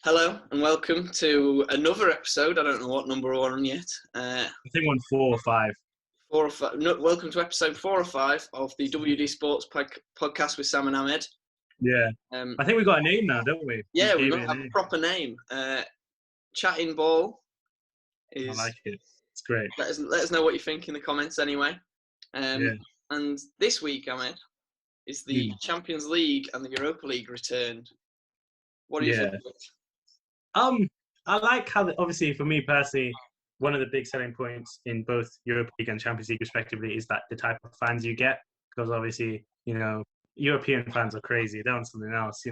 Hello and welcome to another episode. I don't know what number we're on yet. I think on 4 or 5. 4 or 5. No, welcome to episode 4 or 5 of the WDSportz podcast with Sam and Ahmed. Yeah. I think we got a name now, don't we? Yeah, we've got a proper name. Chatting Ball is. I like it. It's great. Let us know what you think in the comments anyway. And this week, Ahmed, is the Champions League and the Europa League returned. What do you think of it? I like how, obviously, for me personally, one of the big selling points in both Europa League and Champions League, respectively, is that the type of fans you get. Because obviously, European fans are crazy. They're on something else,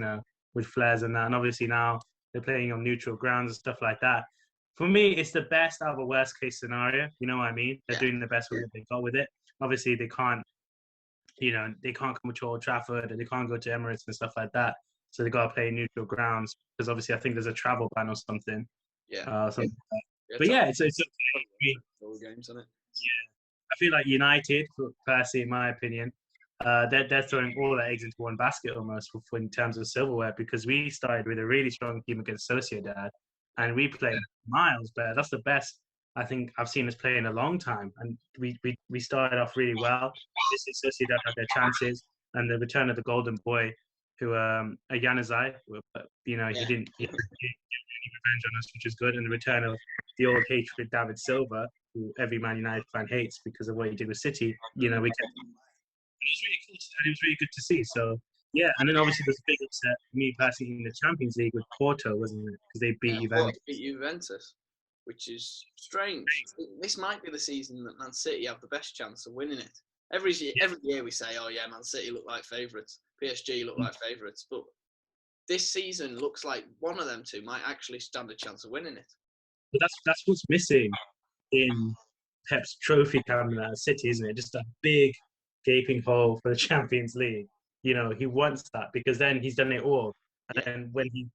with flares and that. And obviously now they're playing on neutral grounds and stuff like that. For me, it's the best out of a worst case scenario. You know what I mean? They're doing the best with what they got with it. Obviously, they can't come to Old Trafford and they can't go to Emirates and stuff like that. So they got to play neutral grounds because obviously I think there's a travel ban or something. But it's all games on it. Yeah, I feel like United, personally, in my opinion, they're throwing all their eggs into one basket almost in terms of silverware, because we started with a really strong team against Sociedad, and we played miles better. That's the best I think I've seen us play in a long time, and we started off really well. Sociedad had their chances, and the return of the golden boy, who Januzaj, he didn't get any revenge on us, which is good, and the return of the old hatred David Silva, who every Man United fan hates because of what he did with City. We kept him. And it was really cool, and it was really good to see. So yeah, and then obviously there's a big upset for me personally in the Champions League with Porto, wasn't it? Because they beat Juventus. Beat Juventus, which is strange. This might be the season that Man City have the best chance of winning it. Every year we say, oh yeah, Man City look like favourites, PSG look like favourites, but this season looks like one of them two might actually stand a chance of winning it. But that's what's missing in Pep's trophy cabinet at City, isn't it? Just a big gaping hole for the Champions League. He wants that because then he's done it all, and then when he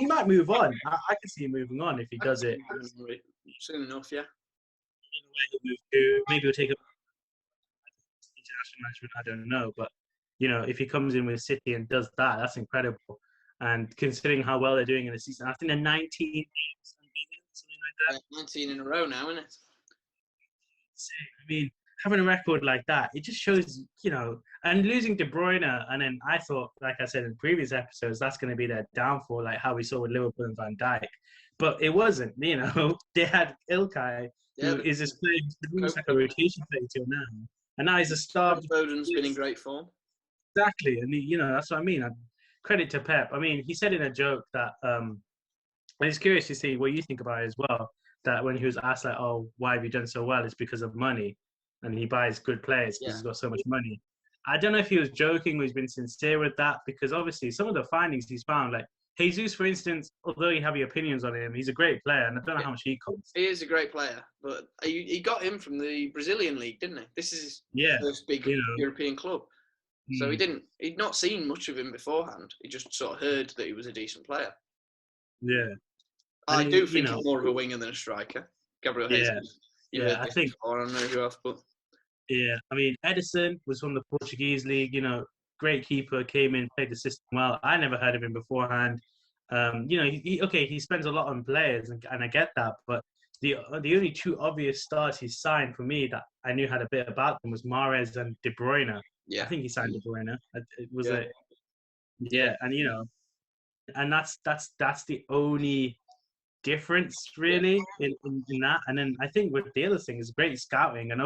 might move on. I can see him moving on if he does it soon enough. Yeah. Where he'll move to, maybe he'll take a international management, I don't know, but if he comes in with City and does that, that's incredible. And considering how well they're doing in the season, I think they're 19 games unbeaten, something like that. 19 in a row now, isn't it? I mean, having a record like that, it just shows, and losing De Bruyne, and then I thought, like I said in previous episodes, that's going to be their downfall, like how we saw with Liverpool and Van Dijk. But it wasn't, they had Ilkay, who is this player who's like a rotation player till now. And now he's a star. Foden's been in great form. Exactly. And, that's what I mean. Credit to Pep. I mean, he said in a joke that, and it's curious to see what you think about it as well, that when he was asked, like, oh, why have you done so well? It's because of money. And he buys good players because he's got so much money. I don't know if he was joking or he's been sincere with that, because obviously some of the findings he's found, like Jesus, for instance, although you have your opinions on him, he's a great player, and I don't know how much he costs. He is a great player, but he got him from the Brazilian league, didn't he? This is his first big European club. So he'd not seen much of him beforehand. He just sort of heard that he was a decent player. Yeah. I do think he's more of a winger than a striker. Gabriel Jesus. I think. I don't know who else, but. Yeah, I mean, Edison was from the Portuguese league, great keeper, came in, played the system well. I never heard of him beforehand. He spends a lot on players, and I get that, but the only two obvious stars he signed for me that I knew had a bit about them was Mahrez and De Bruyne. Yeah. I think he signed De Bruyne. It was and that's the only difference really in that. And then I think with the other thing is great scouting, and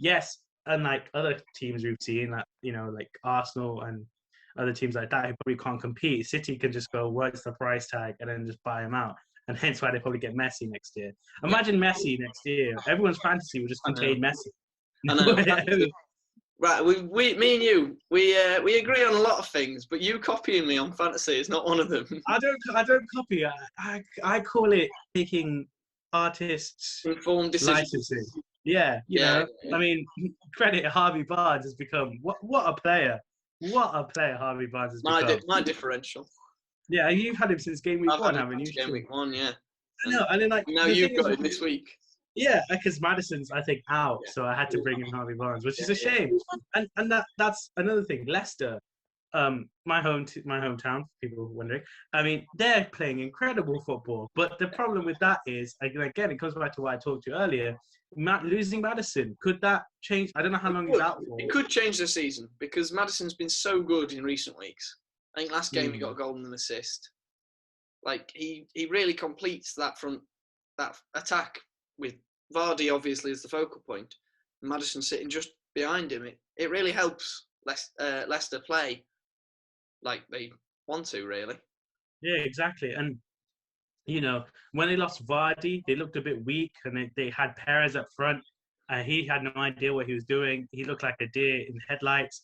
yes, unlike other teams we've seen, like Arsenal and other teams like that who probably can't compete, City can just go, what's the price tag, and then just buy them out. And hence why they probably get Messi next year. Imagine Messi next year. Everyone's fantasy will just contain Messi. I know. Right, me and you, we agree on a lot of things, but you copying me on fantasy is not one of them. I don't copy. I call it taking artists' informed decisions. Licensing. Yeah, I mean, credit Harvey Barnes has become what a player. What a player Harvey Barnes has become. My differential. Yeah, you've had him since game week 1, haven't you? Game week 1, yeah. I know, and then now you've got him this week. Yeah, because Maddison's, I think, out, so I had to bring in Harvey Barnes, which is a shame. And that's another thing. Leicester, my hometown, for people wondering. I mean, they're playing incredible football, but the problem with that is, again, it comes back to what I talked to you earlier. Losing Madison, could that change? I don't know how long he's out for. It could change the season because Madison's been so good in recent weeks. I think last game he got a goal and an assist. Like he really completes that attack with Vardy obviously as the focal point. Madison sitting just behind him. It really helps Leicester play like they want to, really. Yeah, exactly. And when they lost Vardy, they looked a bit weak, and they had Perez up front. He had no idea what he was doing. He looked like a deer in headlights.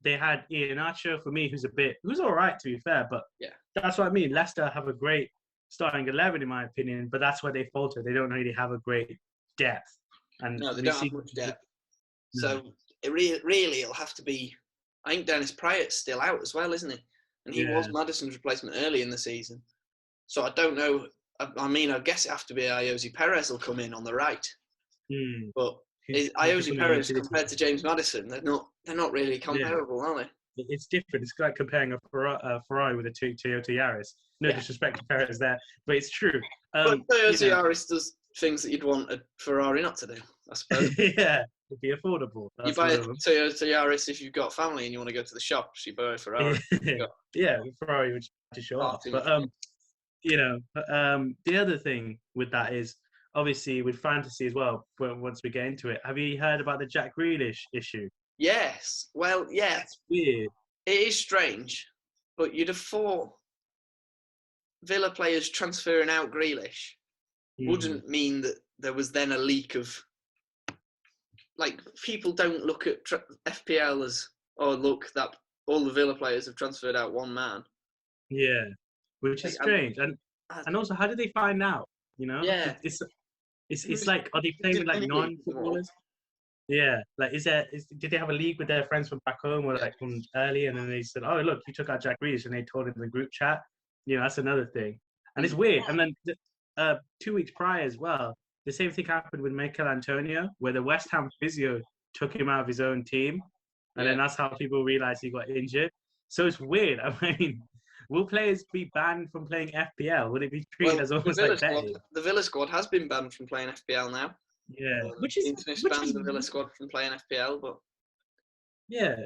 They had Iheanacho, for me, who's all right, to be fair, but that's what I mean. Leicester have a great starting 11, in my opinion, but that's where they falter. They don't really have a great depth. And no, they don't have much depth. So it'll have to be. I think Dennis Pryor's still out as well, isn't he? And he was Madison's replacement early in the season. So I don't know. I mean, I guess it have to be Ayoze Perez will come in on the right. But Ayoze Perez compared to James Madison, they're not really comparable, are they? It's different. It's like comparing a Ferrari with a Toyota Yaris. No disrespect to Perez there, but it's true. But Toyota Yaris does things that you'd want a Ferrari not to do, I suppose. Yeah, it'd be affordable. You buy a Toyota Yaris if you've got family and you want to go to the shops. You buy a Ferrari. Yeah, Ferrari would to show off. But the other thing with that is obviously with fantasy as well. Once we get into it, have you heard about the Jack Grealish issue? Yes. Well, yeah. It's weird. It is strange, but you'd have thought Villa players transferring out Grealish wouldn't mean that there was then a leak of. Like, people don't look at FPL as, look, that all the Villa players have transferred out one man. Yeah, which is strange. And also, how did they find out? Yeah. It's like, are they playing with like non-footballers? Yeah, like did they have a league with their friends from back home or like from early, and then they said, "Oh, look, you took out Jack Grealish," and they told him in the group chat. That's another thing, and it's weird. And then 2 weeks prior as well, the same thing happened with Mikel Antonio, where the West Ham physio took him out of his own team, and then that's how people realized he got injured. So it's weird. I mean, will players be banned from playing FPL? Would it be treated as almost like betting? The Villa squad has been banned from playing FPL now. Yeah, which is the Villa squad from playing FPL, but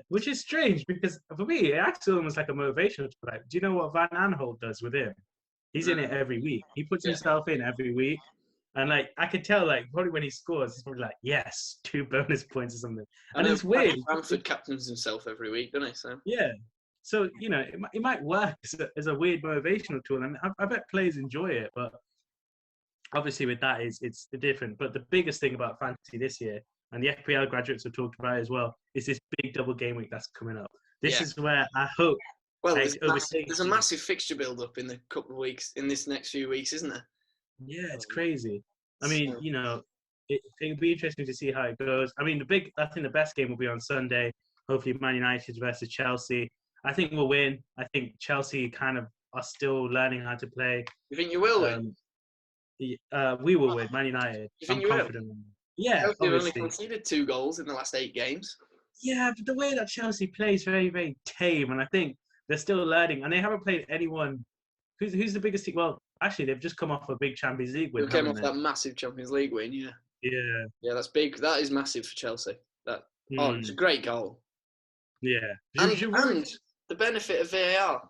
which is strange because for me it actually almost like a motivational type. Do you know what Van Aanholt does with him? He's in it every week. He puts himself in every week, and like I could tell, like probably when he scores, he's probably like, yes, 2 bonus points or something. And it's weird. Bamford captains himself every week, doesn't he? So so it might work as a weird motivational tool, and I bet players enjoy it, but. Obviously, with that, it's different. But the biggest thing about fantasy this year, and the FPL graduates have talked about it as well, is this big double game week that's coming up. This is where I hope. Well, there's a massive fixture build-up in the couple of weeks, in this next few weeks, isn't there? Yeah, it's crazy. I mean, it'll be interesting to see how it goes. I mean, I think the best game will be on Sunday. Hopefully, Man United versus Chelsea. I think we'll win. I think Chelsea kind of are still learning how to play. You think you will win? We will win, Man United. You think I'm confident. Yeah, They've only conceded 2 goals in the last 8 games. Yeah, but the way that Chelsea plays is very, very tame, and I think they're still learning. And they haven't played anyone. Who's the biggest team? Well, actually, they've just come off a big Champions League win. They came off that massive Champions League win, yeah. Yeah, that's big. That is massive for Chelsea. It's a great goal. Yeah, and the benefit of VAR,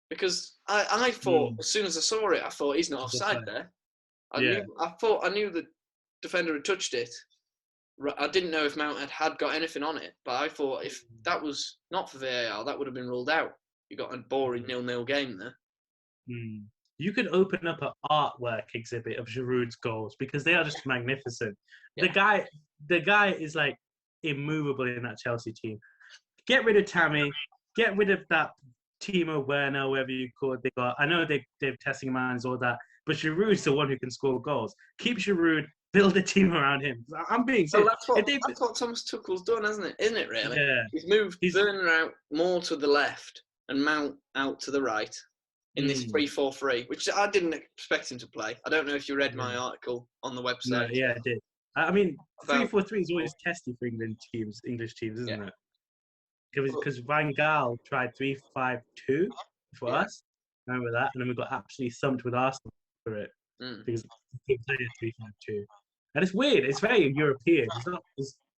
because I thought as soon as I saw it, I thought he's not offside there. I knew the defender had touched it. I didn't know if Mount had got anything on it, but I thought if that was not for VAR, that would have been ruled out. You got a boring 0-0 game there. You could open up an artwork exhibit of Giroud's goals because they are just magnificent. Yeah. The guy is like immovable in that Chelsea team. Get rid of Tammy. Get rid of that Timo Werner, whatever you call it. I know they're testing him out and all that. But Giroud's the one who can score goals. Keep Giroud, build a team around him. I'm being serious. Well, that's what Thomas Tuchel's done, isn't it, really? Yeah. He's moved Werner out more to the left and Mount out to the right in this 3-4-3, which I didn't expect him to play. I don't know if you read my article on the website. No, yeah, I did. I mean, 3-4-3 is always testy for English teams, isn't it? because Van Gaal tried 3-5-2 for Yeah. us. Remember that? And then we got absolutely thumped with Arsenal for it Mm. because we couldn't play a 3-5-2. And it's weird. It's very European. It's not.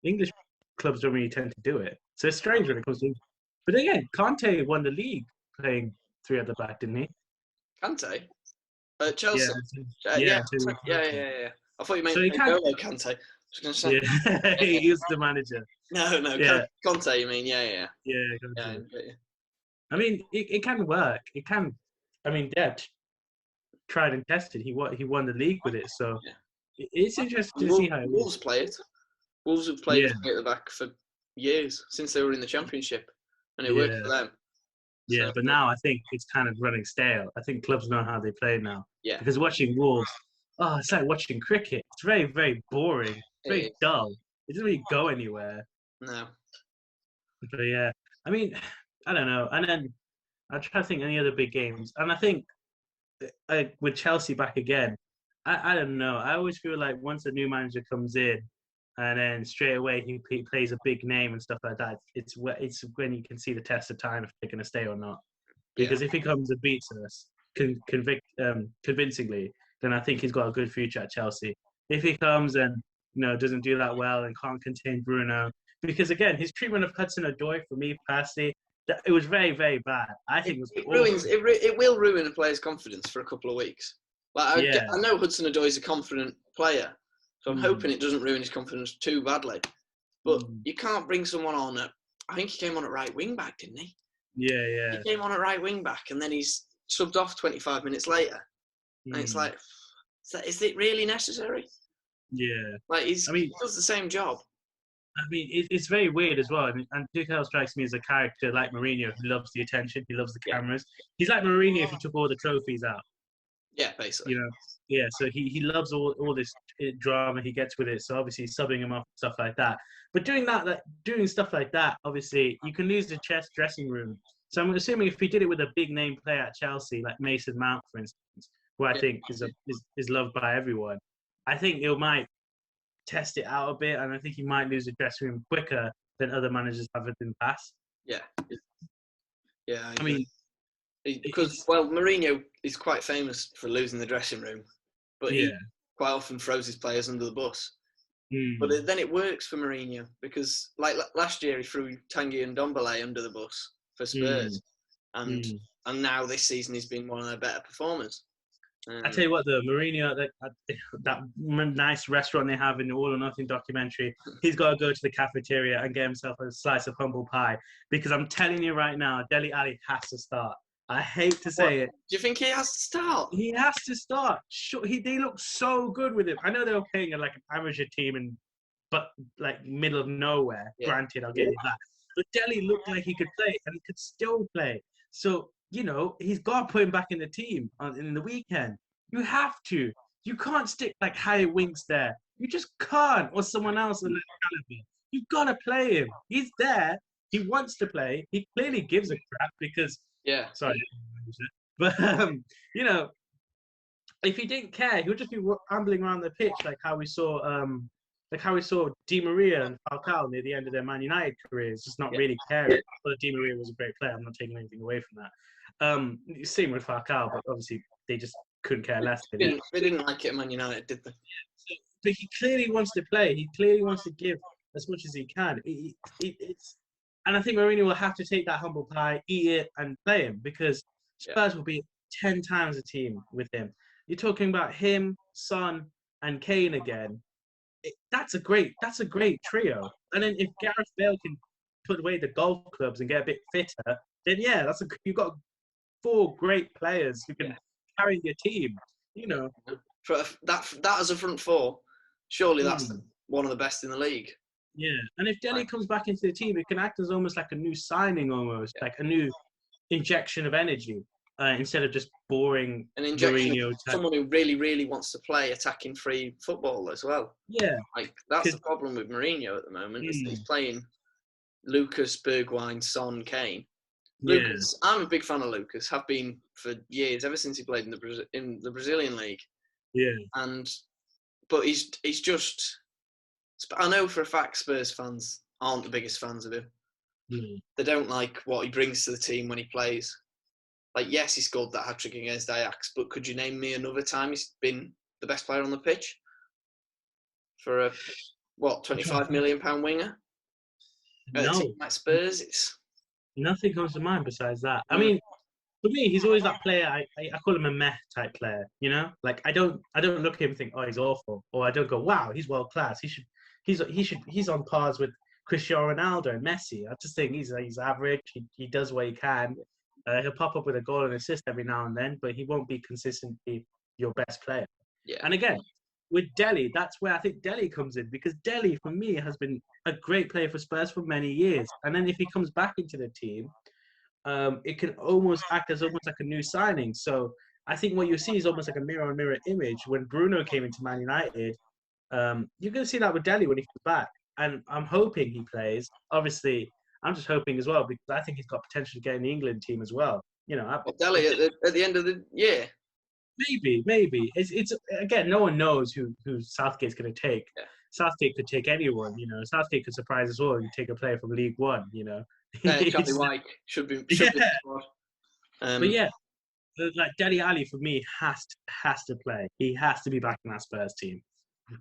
English clubs don't really tend to do it. So it's strange when it comes to English. But again, Conte won the league playing three at the back, didn't he? Kante? Yeah, Chelsea? yeah, Yeah. I thought you meant so he can't. N'Golo Kante. I was going to say. Yeah, he was the manager. No, Yeah, Conte, you mean? Yeah. yeah. Yeah, I mean, it can work. It can. I mean, yeah, tried and tested. He won the league with it. So yeah. it's interesting to see how it Wolves is. play it. Wolves have played at the back for years, since they were in the Championship, and it worked for them. Yeah, So, but now I think it's kind of running stale. I think clubs know how they play now. Yeah. Because watching Wolves, it's like watching cricket. It's very, very boring. It's very dull. It doesn't really go anywhere. No. But yeah, I mean, I don't know. And then I try to think any other big games. And I think with Chelsea back again, I don't know. I always feel like once a new manager comes in, and then straight away he plays a big name and stuff like that. It's when you can see the test of time if they're going to stay or not. Because if he comes and beats us convincingly, then I think he's got a good future at Chelsea. If he comes and doesn't do that well and can't contain Bruno, because again his treatment of Hudson-Odoi for me personally, it was very, very bad. I think it will ruin a player's confidence for a couple of weeks. Like I know Hudson-Odoi is a confident player, so I'm hoping it doesn't ruin his confidence too badly. But you can't bring someone on I think he came on at right wing back, didn't he? Yeah. He came on at right wing back, and then he's subbed off 25 minutes later, and it's like, is it really necessary? Yeah. Like he does the same job. I mean, it's very weird as well. And Tuchel strikes me as a character like Mourinho who loves the attention, he loves the cameras. He's like Mourinho if he took all the trophies out. Yeah, basically. So he loves all this drama he gets with it. So obviously subbing him off and stuff like that. But doing stuff like that, obviously you can lose the dressing room. So I'm assuming if he did it with a big name player at Chelsea, like Mason Mount, for instance, who I think is loved by everyone, I think it might test it out a bit, and I think he might lose the dressing room quicker than other managers have in the past. Yeah. I mean, because Mourinho is quite famous for losing the dressing room, but he quite often throws his players under the bus. But then it works for Mourinho because, like last year, he threw Tanguy and Ndombele under the bus for Spurs, and now this season he's been one of their better performers. I tell you what, the Mourinho, that nice restaurant they have in the All or Nothing documentary, he's got to go to the cafeteria and get himself a slice of humble pie, because I'm telling you right now, Dele Alli has to start. I hate to say it. Do you think he has to start? He has to start. Sure, they look so good with him. I know they were playing like an amateur team, but like middle of nowhere. Yeah. Granted, I'll give you that. But Dele looked like he could play, and he could still play. So he's got to put him back in the team in the weekend. You have to. You can't stick like Harry Winks there. You just can't, or someone else in the caliber. You've got to play him. He's there. He wants to play. He clearly gives a crap because. Yeah. Sorry. But if he didn't care, he would just be ambling around the pitch like how we saw Di Maria and Falcao near the end of their Man United careers, just not really caring. But Di Maria was a great player. I'm not taking anything away from that. Same with Falcao, but obviously they just couldn't care less. They didn't like it at Man United, did they? But he clearly wants to play. He clearly wants to give as much as he can. And I think Mourinho will have to take that humble pie, eat it, and play him, because Spurs will be 10 times a team with him. You're talking about him, Son, and Kane again. That's a great trio. And then if Gareth Bale can put away the golf clubs and get a bit fitter, then you've got 4 great players who can carry your team. For that as a front 4, surely that's one of the best in the league. Yeah, and if Dele comes back into the team, it can act as almost like a new signing, like a new injection of energy, instead of just boring. An injection of someone who really, really wants to play attacking free football as well. Yeah, like that's the problem with Mourinho at the moment. Is he's playing Lucas, Bergwijn, Son, Kane. Lucas, I'm a big fan of Lucas. Have been for years, ever since he played in the Brazilian league. Yeah, but he's just. I know for a fact Spurs fans aren't the biggest fans of him. They don't like what he brings to the team when he plays. Like, yes, he scored that hat-trick against Ajax, but could you name me another time he's been the best player on the pitch? For a, £25 million winger? At a No, team like Spurs, it's... nothing comes to mind besides that. I Mm. mean, for me, he's always that player. I call him a meh type player. You know, like I don't look at him and think, oh, he's awful, or I don't go, wow, he's world class. He's on pars with Cristiano Ronaldo and Messi. I just think he's average. He does what he can. He'll pop up with a goal and assist every now and then, but he won't be consistently your best player. Yeah. And again, with Dele, that's where I think Dele comes in, because Dele, for me, has been a great player for Spurs for many years. And then if he comes back into the team, it can almost act as almost like a new signing. So I think what you see is almost like a mirror-on-mirror image. When Bruno came into Man United, you're going to see that with Dele when he comes back. And I'm hoping he plays. Obviously, I'm just hoping as well, because I think he's got potential to get in the England team as well. You know, Dele at the end of the year. Maybe. It's again, no one knows who Southgate's going to take. Yeah. Southgate could take anyone. You know, Southgate could surprise us all and take a player from League One. You know, Johnny White should be. Be but yeah, like Dele Alli for me has to play. He has to be back in that Spurs team.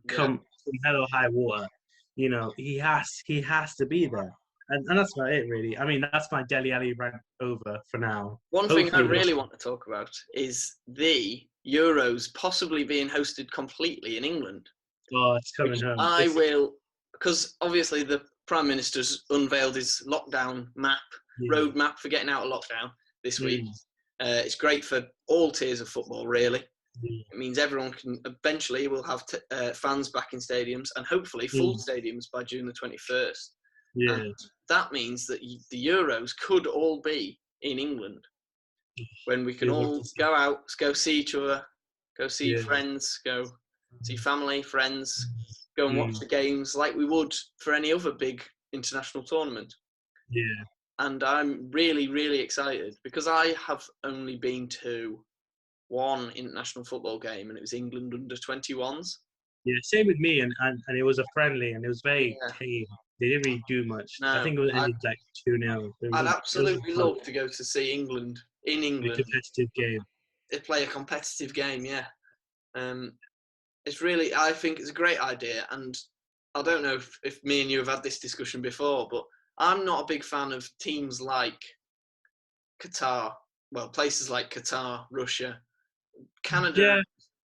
Come hell or high water, you know, he has to be there. And that's about it, really. I mean, that's my Dele Alli rant over for now. One thing I really want to talk about is the Euros possibly being hosted completely in England. Oh, it's coming home. Will, because obviously the Prime Minister's unveiled his lockdown map, road map for getting out of lockdown this week. It's great for all tiers of football, really. It means everyone can eventually will have fans back in stadiums, and hopefully full stadiums by June the 21st. Yeah. And that means that the Euros could all be in England, when we can all go out, go see each other, go see friends, go see family, friends, go and watch the games like we would for any other big international tournament. Yeah. And I'm really, really excited, because I have only been to one international football game, and it was England under-21s. Yeah, same with me, and it was a friendly, and it was very tame. They didn't really do much. No, I think it was ended like 2-0. I'd absolutely love to go to see England in England. A competitive game. They play a competitive game, yeah. It's really, I think it's a great idea, and I don't know if me and you have had this discussion before, but I'm not a big fan of teams like Qatar, well, places like Qatar, Russia, Canada,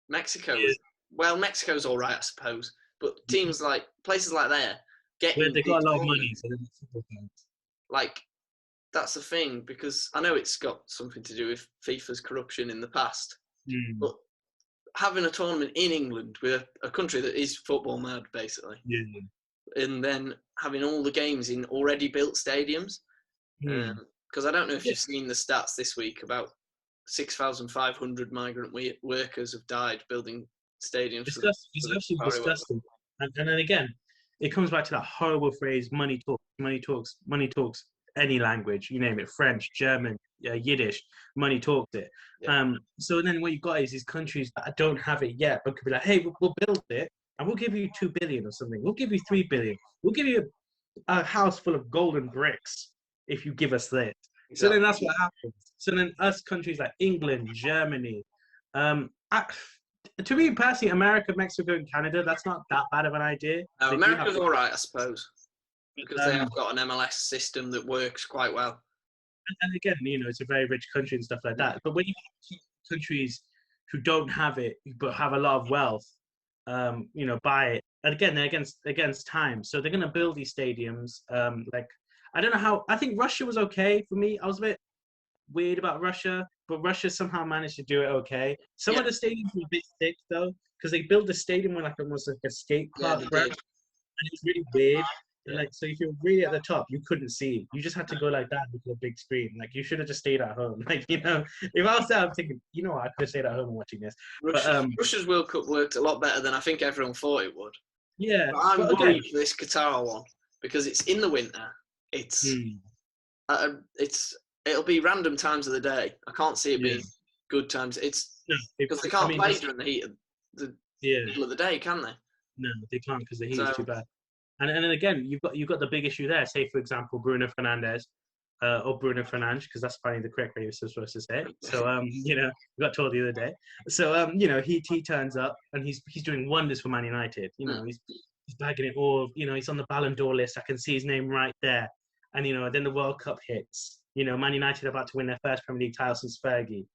Mexico. Yeah. Well, Mexico's all right, I suppose, but teams like, places like there, they got a lot of money. So like, that's the thing, because I know it's got something to do with FIFA's corruption in the past, but having a tournament in England with a country that is football mad, basically, and then having all the games in already built stadiums, because I don't know if you've seen the stats this week about 6,500 migrant workers have died building stadiums. It's absolutely disgusting. And then again, it comes back to that horrible phrase, money talks any language, you name it, French, German, Yiddish, money talks it. So then what you've got is these countries that don't have it yet, but could be like, hey, we'll build it, and we'll give you 2 billion or something. We'll give you 3 billion. We'll give you a house full of golden bricks if you give us this. Exactly. So then that's what happens. So then us countries like England, Germany, to me personally, America, Mexico, and Canada, that's not that bad of an idea. No, America's all right, I suppose, because they have got an MLS system that works quite well. And again, you know, it's a very rich country and stuff like that. But when you have countries who don't have it but have a lot of wealth, you know, buy it. And again, they're against time, so they're going to build these stadiums. Like, I don't know how. I think Russia was okay for me. I was a bit weird about Russia, but Russia somehow managed to do it okay. Some of the stadiums were a bit thick though, because they built the stadium with almost like a skate park, and it was really weird. Like, so if you're really at the top, you couldn't see. You just had to go like that with a big screen. Like, you should have just stayed at home. Like, you know, if I was there, I'm thinking, you know what, I could have stayed at home watching this. Russia's World Cup worked a lot better than I think everyone thought it would. Yeah. But I'm worried for this Qatar one, because it's in the winter. It'll be random times of the day. I can't see it being good times. Because they can't play during the heat of the middle of the day, can they? No, they can't, because the heat is too bad. And then again, you've got the big issue there. Say, for example, Bruno Fernandes, or Bruno Fernandes, because that's finally the correct way you're supposed to say it. So, we got told the other day. So, he turns up and he's doing wonders for Man United. He's bagging it all. He's on the Ballon d'Or list. I can see his name right there. And then the World Cup hits. Man United are about to win their first Premier League title since Fergie.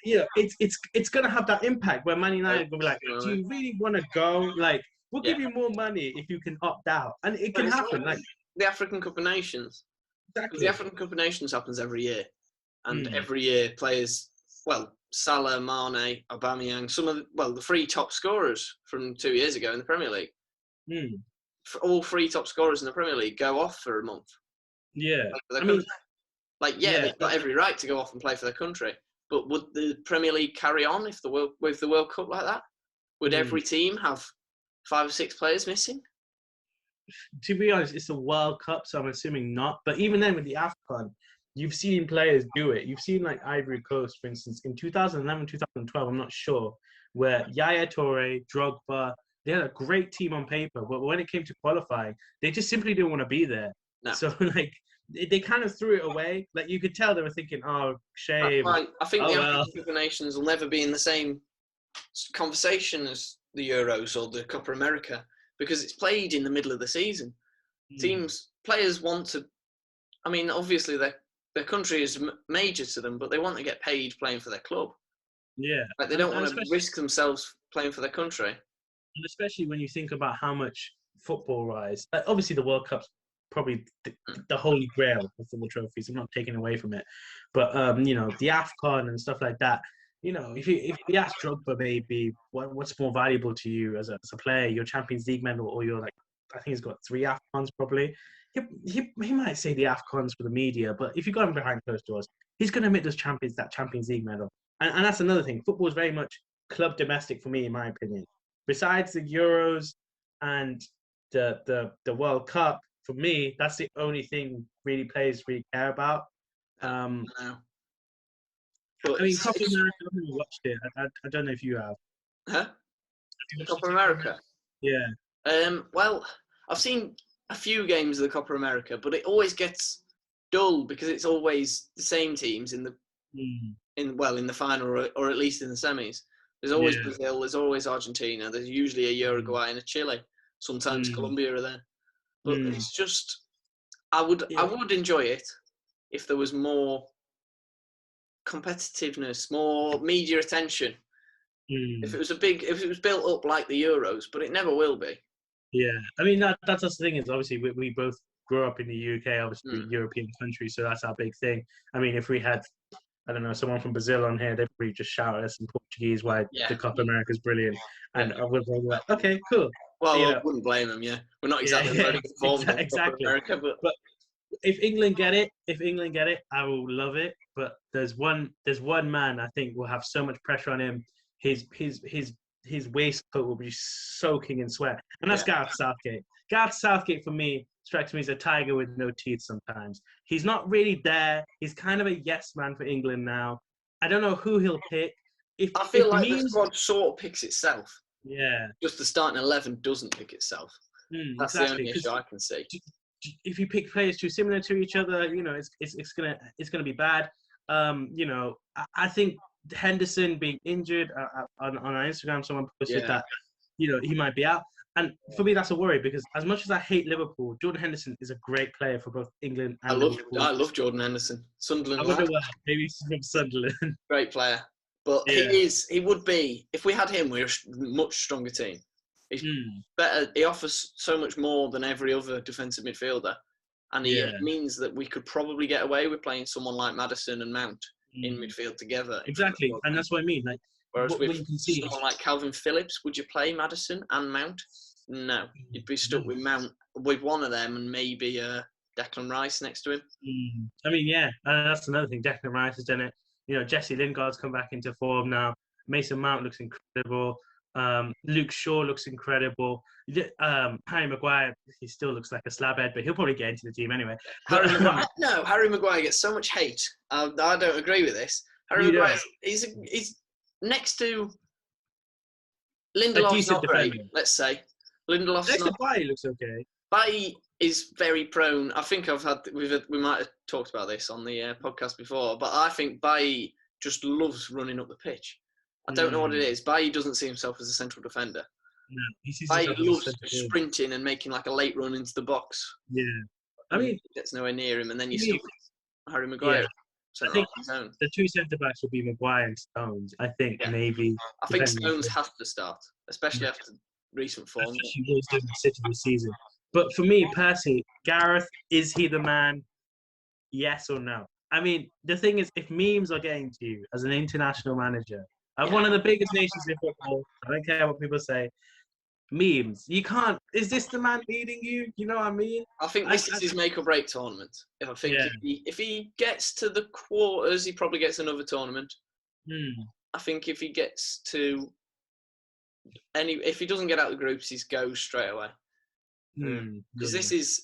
It's gonna have that impact where Man United will be like, do you really want to go? Like, we'll give you more money if you can opt out, and it can happen. Like the African Cup of Nations. Exactly. The African Cup of Nations happens every year, and every year players, Salah, Mane, Aubameyang, the three top scorers from 2 years ago in the Premier League. All three top scorers in the Premier League go off for a month. Yeah, they've got every right to go off and play for their country. But would the Premier League carry on with the World Cup like that? Would every team have 5 or 6 players missing? To be honest, it's a World Cup, so I'm assuming not. But even then, with the AFCON, you've seen players do it. You've seen like Ivory Coast, for instance, in 2011, 2012, I'm not sure, where Yaya Toure, Drogba, they had a great team on paper, but when it came to qualifying, they just simply didn't want to be there. No. So they kind of threw it away. Like you could tell they were thinking, "Oh, shame." I think the African Cup of Nations will never be in the same conversation as the Euros or the Copa America because it's played in the middle of the season. Players want to. I mean, obviously their country is major to them, but they want to get paid playing for their club. Yeah, like they don't want to risk themselves playing for their country. And especially when you think about how much football-wise, obviously the World Cup's probably the holy grail of football trophies. I'm not taking away from it, but the AFCON and stuff like that. If you ask Drogba, maybe what's more valuable to you as a player, your Champions League medal or your I think he's got 3 AFCONs probably. He might say the AFCONs for the media, but if you got him behind closed doors, he's going to admit that Champions League medal. And that's another thing. Football is very much club domestic for me, in my opinion. Besides the Euros and the World Cup, for me, that's the only thing really players really care about. I mean, Copa America, I've never watched it. I don't know if you have. Huh? Copa America? Yeah. Well, I've seen a few games of the Copa America, but it always gets dull because it's always the same teams in the final or at least in the semis. There's always Brazil, there's always Argentina, there's usually a Uruguay and a Chile. Sometimes Colombia are there. But it's just, I would enjoy it if there was more competitiveness, more media attention. If it was built up like the Euros, but it never will be. Yeah, I mean that's the thing is obviously we both grew up in the UK, obviously European country, so that's our big thing. I mean, if we had someone from Brazil on here, they'd probably just shout at us in Portuguese why the Copa America is brilliant, and I would be like, okay, cool. Well, I wouldn't blame them. Yeah, we're not exactly very good form in Copa America, but if England get it, I will love it. But there's one man I think will have so much pressure on him. His waistcoat will be soaking in sweat, and that's Gareth Southgate. Gareth Southgate for me strikes me as a tiger with no teeth sometimes. He's not really there. He's kind of a yes man for England now. I don't know who he'll pick. I feel like the squad sort of picks itself. Yeah. Just the starting 11 doesn't pick itself. That's the only issue I can see. If you pick players too similar to each other, it's gonna be bad. I think Henderson being injured on our Instagram, someone posted that he might be out. And for me, that's a worry because as much as I hate Liverpool, Jordan Henderson is a great player for both England and Liverpool. I love Jordan Henderson. Sunderland. I wonder why. Maybe he's from Sunderland. Great player. But he would be, if we had him, we're a much stronger team. He's better. He offers so much more than every other defensive midfielder. And it means that we could probably get away with playing someone like Maddison and Mount in midfield together. Exactly. And that's what I mean. Whereas with someone like Calvin Phillips, would you play Maddison and Mount? No. You'd be stuck with Mount, with one of them and maybe Declan Rice next to him. I mean, that's another thing. Declan Rice has done it. Jesse Lingard's come back into form now. Mason Mount looks incredible. Luke Shaw looks incredible. Harry Maguire, he still looks like a slabhead, but he'll probably get into the team anyway. Harry Maguire gets so much hate. I don't agree with this. Harry Maguire, he's next to Lindelof's not great, let's say. Lindelof's Next to not. Bailly looks okay. Bailly is very prone. I think we might have talked about this on the podcast before, but I think Bailly just loves running up the pitch. I don't know what it is. Bailly doesn't see himself as a central defender. No, he sees Bailly himself as a loves centre forward. sprinting and making like a late run into the box. Yeah. I mean, he gets nowhere near him, and then you me- still Harry Maguire. yeah. I think the two centre backs would be Maguire and Stones. I think maybe. I think depending on Stones has to start, especially after recent form. especially those doing the City this season. But for me, Percy, Gareth, is he the man? Yes or no? I mean, the thing is, if memes are getting to you as an international manager of one of the biggest nations in football, I don't care what people say, memes, you can't. Is this the man leading you? You know what I mean? I think this is his make or break tournament. If he gets to the quarters, he probably gets another tournament. I think if he gets to if he doesn't get out of the groups, he goes straight away. Because this is,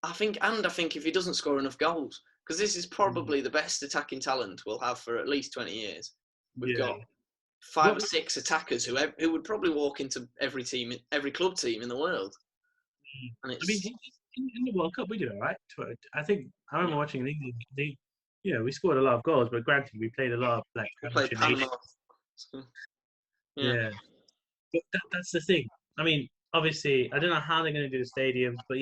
I think if he doesn't score enough goals, because this is probably the best attacking talent we'll have for at least 20 years. We've got 5 or 6 attackers who would probably walk into every club team in the world. And I mean, in the World Cup, we did all right. I think I remember watching in England. We scored a lot of goals, but granted, we played a lot of we played Panama. Yeah. But that's the thing. I mean, obviously, I don't know how they're going to do the stadiums, but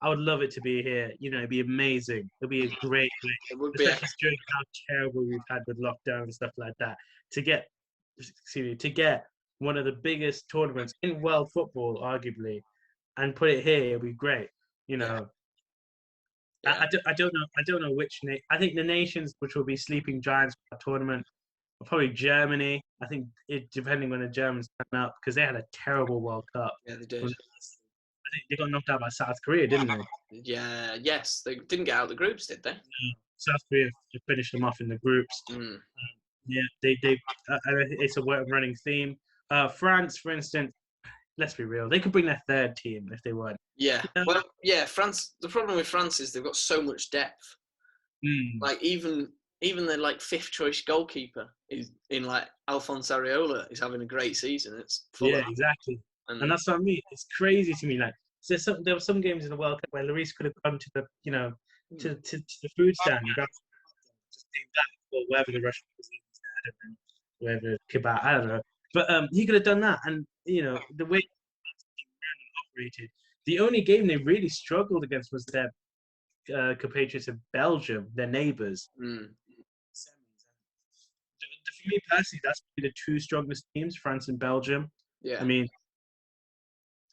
I would love it to be here. It'd be amazing. It'd be a great place. It would be, especially during how terrible we've had with lockdown and stuff like that. To get one of the biggest tournaments in world football, arguably, and put it here, it'd be great. I don't know which. I think the nations which will be sleeping giants for the tournament are probably Germany. I think depending when the Germans turn up, because they had a terrible World Cup. Yeah, they did. I think they got knocked out by South Korea, didn't they? Yeah. Yes, they didn't get out of the groups, did they? No. South Korea finished them off in the groups. They. It's a running theme. France, for instance. Let's be real. They could bring their third team if they weren't. Yeah. Well, France. The problem with France is they've got so much depth. Like even their like 5th choice goalkeeper is in like Alphonse Areola is having a great season. It's full of exactly. And that's what I mean. It's crazy to me. Like there were some games in the World Cup where Lloris could have gone to the to the food stand and just came back or wherever the Russian cuisine is. I don't know, wherever kebab. I don't know. But he could have done that, and the way operated. The only game they really struggled against was their compatriots of Belgium, their neighbours. For me personally, that's the 2 strongest teams, France and Belgium. Yeah. I mean,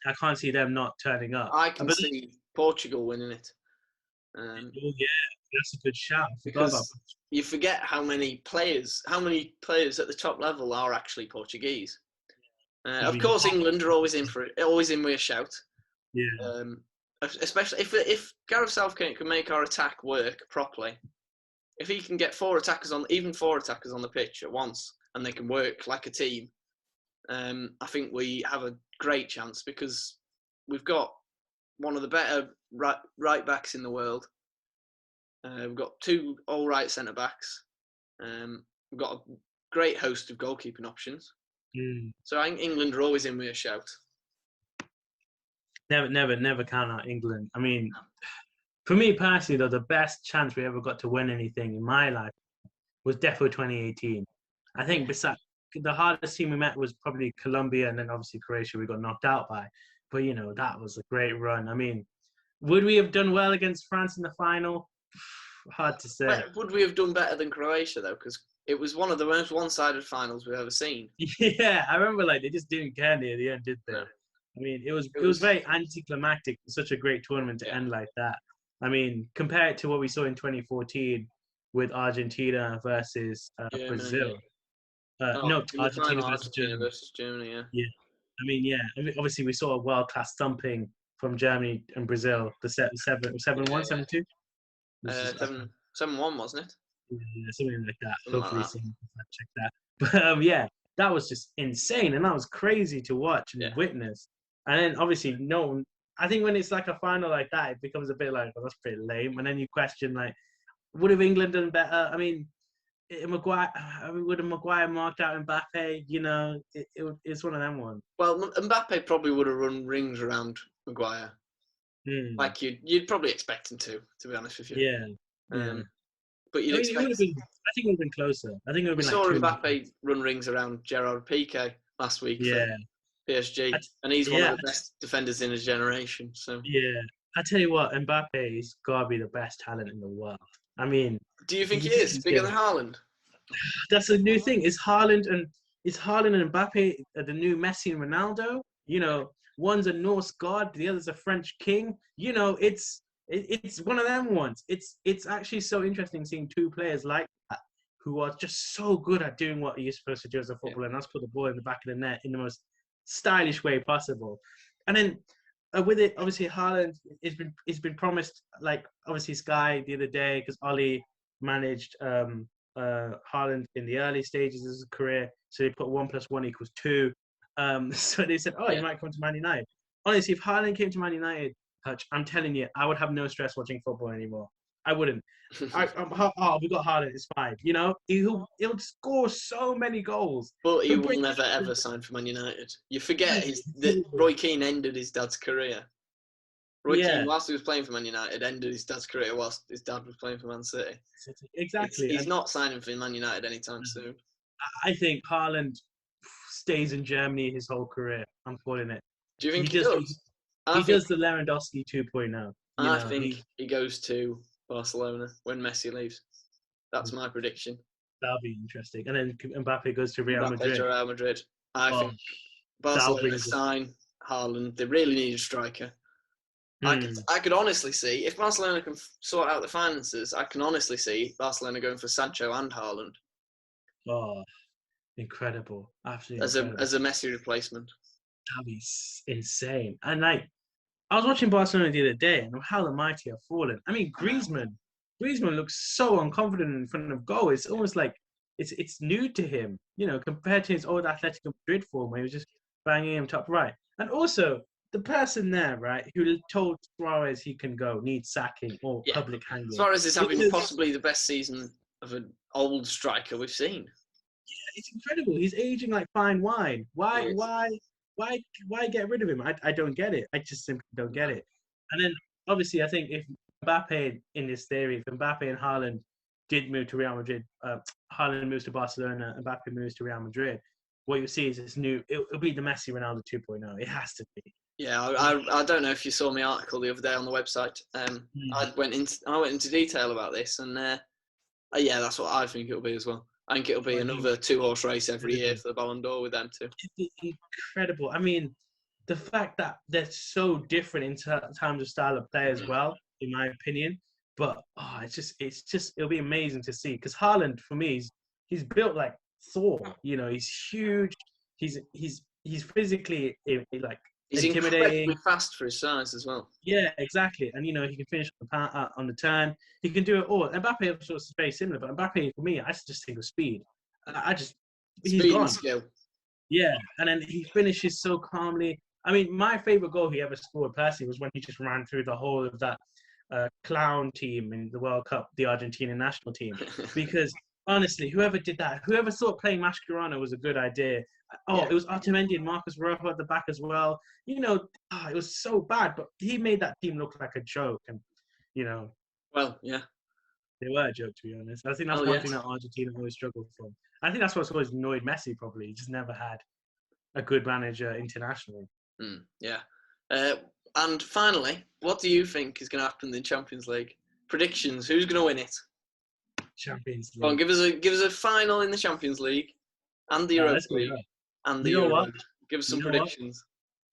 I can't see them not turning up. I can see Portugal winning it. That's a good shout. Because you forget how many players at the top level are actually Portuguese. Of course, England are always in with a shout. Yeah. Especially if Gareth Southgate can make our attack work properly, if he can get 4 attackers on the pitch at once and they can work like a team, I think we have a great chance because we've got one of the better right backs in the world. We've got 2 all right centre backs. We've got a great host of goalkeeping options. So I think England are always in with a shout. Never count out England. I mean, for me personally, though, the best chance we ever got to win anything in my life was definitely 2018. I think besides the hardest team we met was probably Colombia, and then obviously Croatia we got knocked out by. But that was a great run. I mean, would we have done well against France in the final? Hard to say. But would we have done better than Croatia though? Because it was one of the most one-sided finals we've ever seen. Yeah, I remember they just didn't care near the end, did they? No. I mean, it was very anticlimactic. Such a great tournament to end like that. I mean, compare it to what we saw in 2014 with Argentina versus Brazil. Argentina versus Germany. Yeah. I mean, obviously we saw a world-class thumping from Germany and Brazil. The 7-1, 7-2? 7-1, wasn't it? Yeah, something like that. Hopefully, someone can check that. But that was just insane, and that was crazy to watch and witness. And then obviously, I think when it's like a final like that, it becomes a bit like, that's pretty lame. And then you question would have England done better? I mean, Maguire, I mean, would a Maguire marked out Mbappe? It's one of them ones. Well, Mbappe probably would have run rings around Maguire. Mm. Like you'd probably expect him to be honest with you. Yeah, yeah. But you'd I mean, it would expect. have been. I think it would have been closer. I think it would We have been like saw 2. Mbappe run rings around Gerard Piqué last week for Yeah. PSG, and he's one of Yeah. the best defenders in his generation. So Yeah. I tell you what, Mbappe's got to be the best talent in the world. I mean, do you think he is bigger than Haaland? that's a new thing. Is Haaland and Mbappe the new Messi and Ronaldo? One's a Norse god, the other's a French king. It's one of them ones. It's actually so interesting seeing two players like that who are just so good at doing what you're supposed to do as a footballer, and that's put the ball in the back of the net in the most stylish way possible. And then with it, obviously Haaland has been promised, like obviously Sky the other day, because Ollie managed Haaland in the early stages of his career, so they put 1 + 1 = 2. So they said, he might come to Man United. Honestly, if Haaland came to Man United, Hutch, I'm telling you, I would have no stress watching football anymore. I wouldn't. We got Haaland, it's fine. He'll score so many goals. But he will never ever sign for Man United. You forget that Roy Keane ended his dad's career. Roy Keane, whilst he was playing for Man United, ended his dad's career whilst his dad was playing for Man City. Exactly. He's not signing for Man United anytime soon. I think Haaland stays in Germany his whole career. I'm calling it. Do you think he does? He does the Lewandowski 2.0. I think he goes to Barcelona when Messi leaves. That's my prediction. That'll be interesting. And then Mbappe goes to Real Madrid. I think Barcelona sign Haaland. They really need a striker. I could honestly see, if Barcelona can sort out the finances, I can honestly see Barcelona going for Sancho and Haaland. Oh, incredible. Absolutely incredible. As a Messi replacement. That'd be insane. And I was watching Barcelona the other day, and how the mighty have fallen. I mean, Griezmann looks so unconfident in front of goal. It's almost like it's new to him, compared to his old Atletico Madrid form, where he was just banging him top right. And also, the person there, right, who told Suarez he can go, needs sacking or public hanging. Suarez is having possibly the best season of an old striker we've seen. Yeah, it's incredible. He's aging like fine wine. Why get rid of him? I don't get it. I just simply don't get it. And then, obviously, I think if Mbappe, in this theory, if Mbappe and Haaland did move to Real Madrid, Haaland moves to Barcelona, Mbappe moves to Real Madrid, what you see is this new, it'll be the Messi Ronaldo 2.0. It has to be. Yeah, I don't know if you saw my article the other day on the website. I went into detail about this, and that's what I think it'll be as well. I think it'll be another 2-horse race every year for the Ballon d'Or with them two. It's incredible. I mean, the fact that they're so different in terms of style of play as well, in my opinion. But it'll be amazing to see, because Haaland, for me, he's built like Thor. He's huge. He's physically like. He's incredibly fast for his size as well. Yeah, exactly. And, he can finish on the turn. He can do it all. Mbappe, of course, is very similar. But Mbappe, for me, I just think of speed. He's gone. And skill. Yeah, and then he finishes so calmly. I mean, my favourite goal he ever scored, personally, was when he just ran through the whole of that clown team in the World Cup, the Argentinian national team. Because, honestly, whoever did that, whoever thought playing Mascherano was a good idea, it was Otamendi and Marcus Rojo at the back as well. It was so bad, but he made that team look like a joke. And, Well, yeah. They were a joke, to be honest. I think that's one thing that Argentina always struggled from. I think that's what's always annoyed Messi, probably. He just never had a good manager internationally. Yeah. And finally, what do you think is going to happen in the Champions League? Predictions. Who's going to win it? Champions League. Come on, give us a final in the Champions League and the Europa League. And the Euro. Give us some predictions.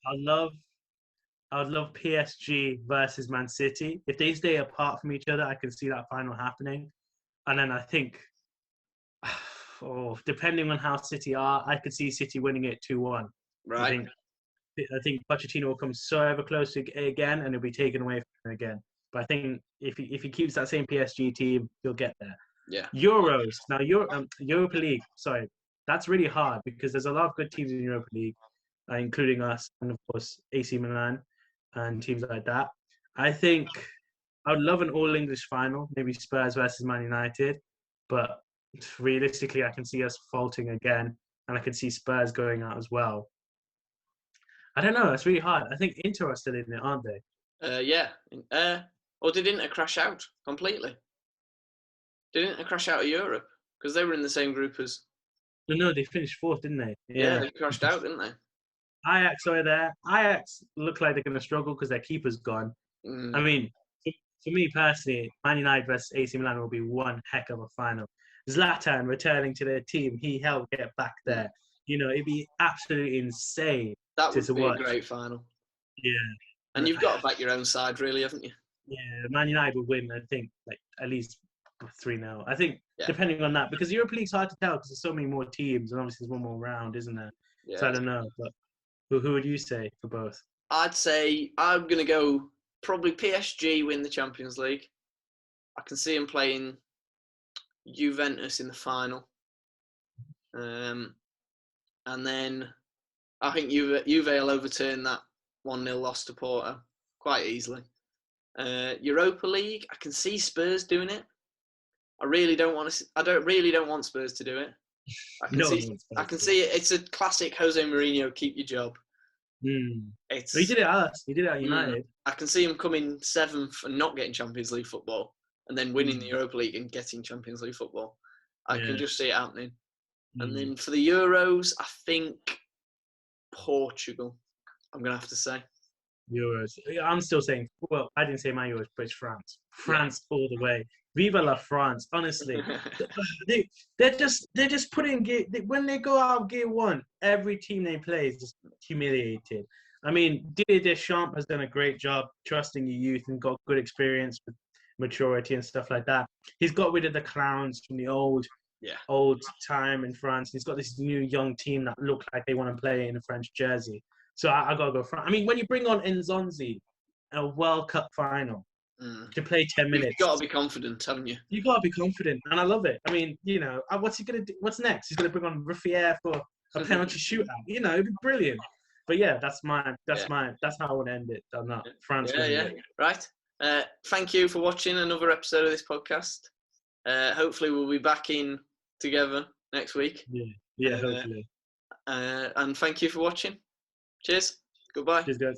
I would love PSG versus Man City. If they stay apart from each other, I can see that final happening. And then I think, depending on how City are, I could see City winning it 2-1. Right. I think Pochettino will come so ever close again, and it'll be taken away from him again. But I think if he keeps that same PSG team, he'll get there. Yeah. Euros. Now, Europa League. Sorry. That's really hard because there's a lot of good teams in Europa League, including us and, of course, AC Milan and teams like that. I think I would love an all-English final, maybe Spurs versus Man United. But realistically, I can see us faulting again, and I can see Spurs going out as well. I don't know. It's really hard. I think Inter are still in it, aren't they? Yeah. Or did Inter crash out completely? Did Inter crash out of Europe? Because they were in the same group as... No, they finished fourth, didn't they? Yeah, they crashed out, didn't they? Ajax are there. Ajax look like they're going to struggle because their keeper's gone. I mean, for me personally, Man United versus AC Milan will be one heck of a final. Zlatan returning to their team, he helped get back there. You know, it'd be absolutely insane That would to be watch. a great final. Yeah. And you've got to back your own side, really, haven't you? Yeah, Man United will win, I think, like at least 3-0. I think, Yeah. depending on that, because Europa League's hard to tell because there's so many more teams and obviously there's one more round, isn't there? Yeah. So I don't know, but who would you say for both? I'd say I'm going to go probably PSG win the Champions League. I can see them playing Juventus in the final. And then I think Juve will overturn that 1-0 loss to Porto quite easily. Europa League, I can see Spurs doing it. I really don't want Spurs to do it. I can see it. It's a classic Jose Mourinho keep your job. But he did it at us. He did it at United. I can see him coming 7th and not getting Champions League football, and then winning the Europa League and getting Champions League football. I can just see it happening. And then for the Euros, I think Portugal. I'm gonna have to say Euros. I'm still saying. Well, I didn't say my Euros, but it's France. France all the way. Viva la France! Honestly, they're just putting gear. When they go out of gear one, every team they play is just humiliated. I mean, Didier Deschamps has done a great job trusting your youth and got good experience with maturity and stuff like that. He's got rid of the clowns from the old time in France. He's got this new young team that look like they want to play in a French jersey. So I got to go France. I mean, when you bring on Nzonzi in a World Cup final to play 10 minutes. You've got to be confident, haven't you? You've got to be confident, and I love it. I mean, you know, what's he going to do? What's next? He's going to bring on Raffier for a penalty shootout. You know, it'd be brilliant. But yeah, that's how I want to end it. On that France. Yeah. Right. Thank you for watching another episode of this podcast. Hopefully we'll be back in together next week. Yeah, hopefully. And thank you for watching. Cheers. Goodbye. Cheers, guys.